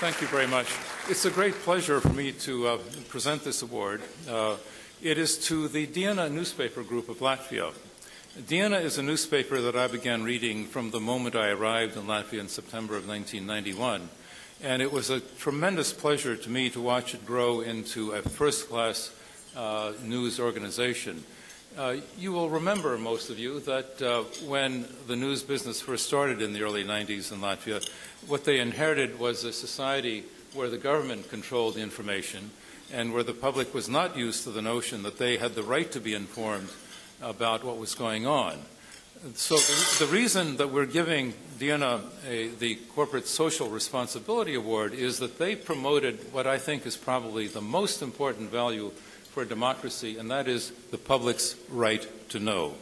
Thank you very much. It's a great pleasure for me to present this award. It is to the Diena newspaper group of Latvia. Diena is a newspaper that I began reading from the moment I arrived in Latvia in September of 1991. And it was a tremendous pleasure to me to watch it grow into a first-class news organization. You will remember, most of you, that when the news business first started in the early 90s in Latvia, what they inherited was a society where the government controlled the information and where the public was not used to the notion that they had the right to be informed about what was going on. So the reason that we're giving Diena the Corporate Social Responsibility Award is that they promoted what I think is probably the most important value for democracy, and that is the public's right to know.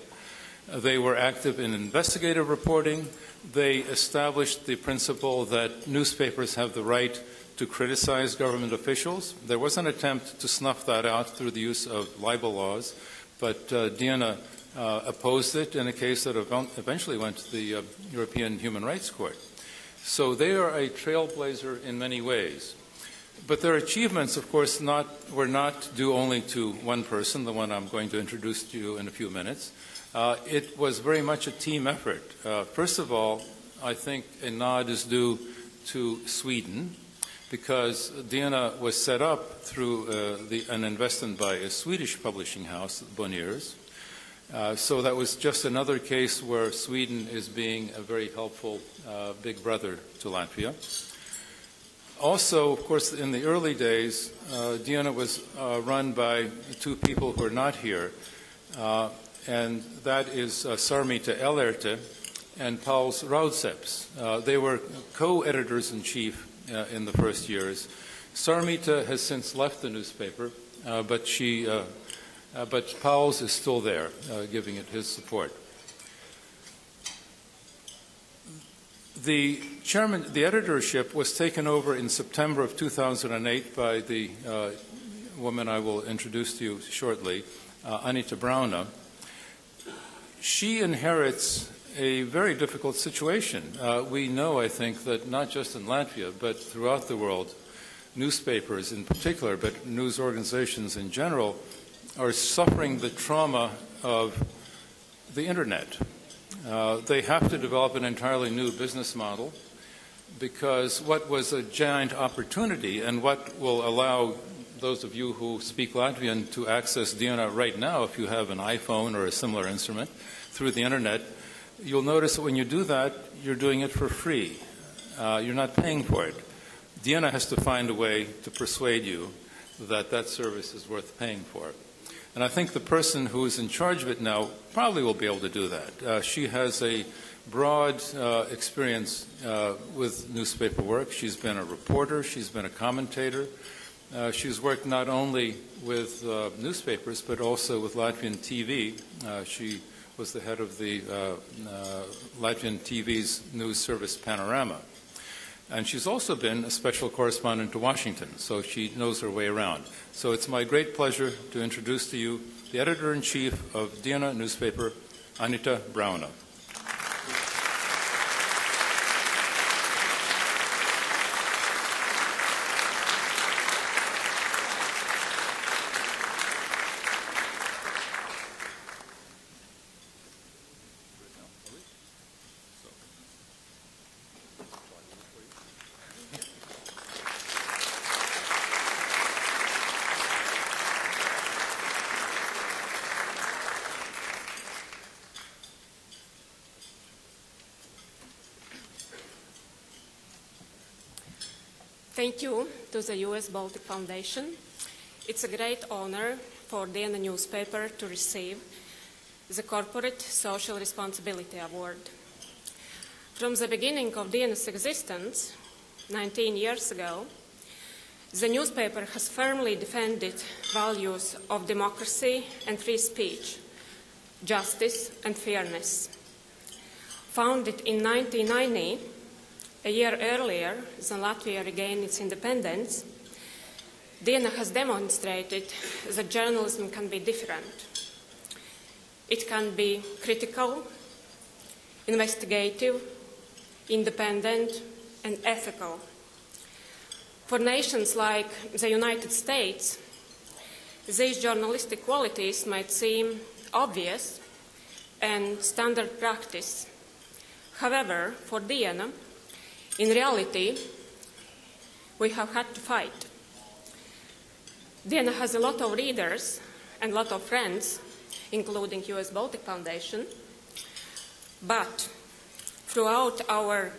They were active in investigative reporting. They established the principle that newspapers have the right to criticize government officials. There was an attempt to snuff that out through the use of libel laws, but Diena opposed it in a case that eventually went to the European Human Rights Court. So they are a trailblazer in many ways. But their achievements, of course, were not due only to one person, the one I'm going to introduce to you in a few minutes. It was very much a team effort. First of all, I think a nod is due to Sweden, because Diena was set up through an investment by a Swedish publishing house, Bonniers. So that was just another case where Sweden is being a very helpful big brother to Latvia. Also, of course, in the early days, Diena was run by two people who are not here, and that is Sarmita Elerte and Pauls Raudseps. They were co-editors-in-chief in the first years. Sarmita has since left the newspaper, but Pauls is still there, giving it his support. The editorship was taken over in September of 2008 by the woman I will introduce to you shortly, Anita Brauna. She inherits a very difficult situation. We know, I think, that not just in Latvia, but throughout the world, newspapers in particular, but news organizations in general, are suffering the trauma of the Internet. They have to develop an entirely new business model, because what was a giant opportunity and what will allow those of you who speak Latvian to access Diena right now, if you have an iPhone or a similar instrument, through the Internet, you'll notice that when you do that, you're doing it for free. You're not paying for it. Diena has to find a way to persuade you that that service is worth paying for. And I think the person who is in charge of it now probably will be able to do that. She has a broad experience with newspaper work. She's been a reporter. She's been a commentator. She's worked not only with newspapers, but also with Latvian TV. She was the head of the Latvian TV's news service Panorama. And she's also been a special correspondent to Washington, so she knows her way around. So it's my great pleasure to introduce to you the editor-in-chief of Diena newspaper, Anita Brauna. Thank you to the US Baltic Foundation. It's a great honor for Diena newspaper to receive the Corporate Social Responsibility Award. From the beginning of Diena's existence, 19 years ago, the newspaper has firmly defended values of democracy and free speech, justice and fairness. Founded in 1990, a year earlier than Latvia regained its independence, Diena has demonstrated that journalism can be different. It can be critical, investigative, independent, and ethical. For nations like the United States, these journalistic qualities might seem obvious and standard practice. However, for Diena, in reality, we have had to fight. Diena has a lot of readers and a lot of friends, including US Baltic Foundation, but throughout our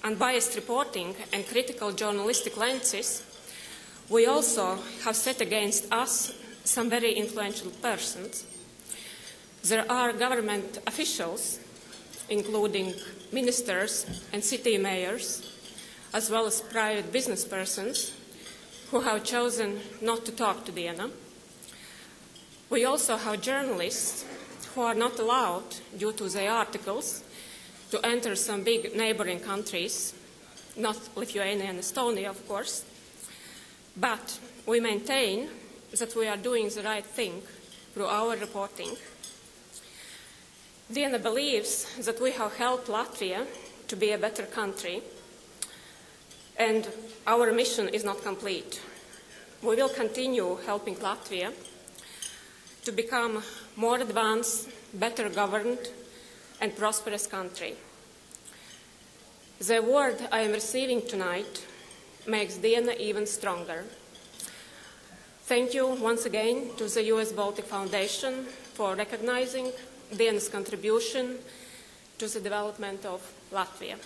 unbiased reporting and critical journalistic lenses, we also have set against us some very influential persons. There are government officials, including ministers and city mayors, as well as private business persons, who have chosen not to talk to Diena. We also have journalists who are not allowed, due to their articles, to enter some big neighboring countries, not Lithuania and Estonia, of course, but we maintain that we are doing the right thing through our reporting. Diena believes that we have helped Latvia to be a better country, and our mission is not complete. We will continue helping Latvia to become more advanced, better governed, and prosperous country. The award I am receiving tonight makes Diena even stronger. Thank you once again to the US Baltic Foundation for recognizing Diena's contribution to the development of Latvia.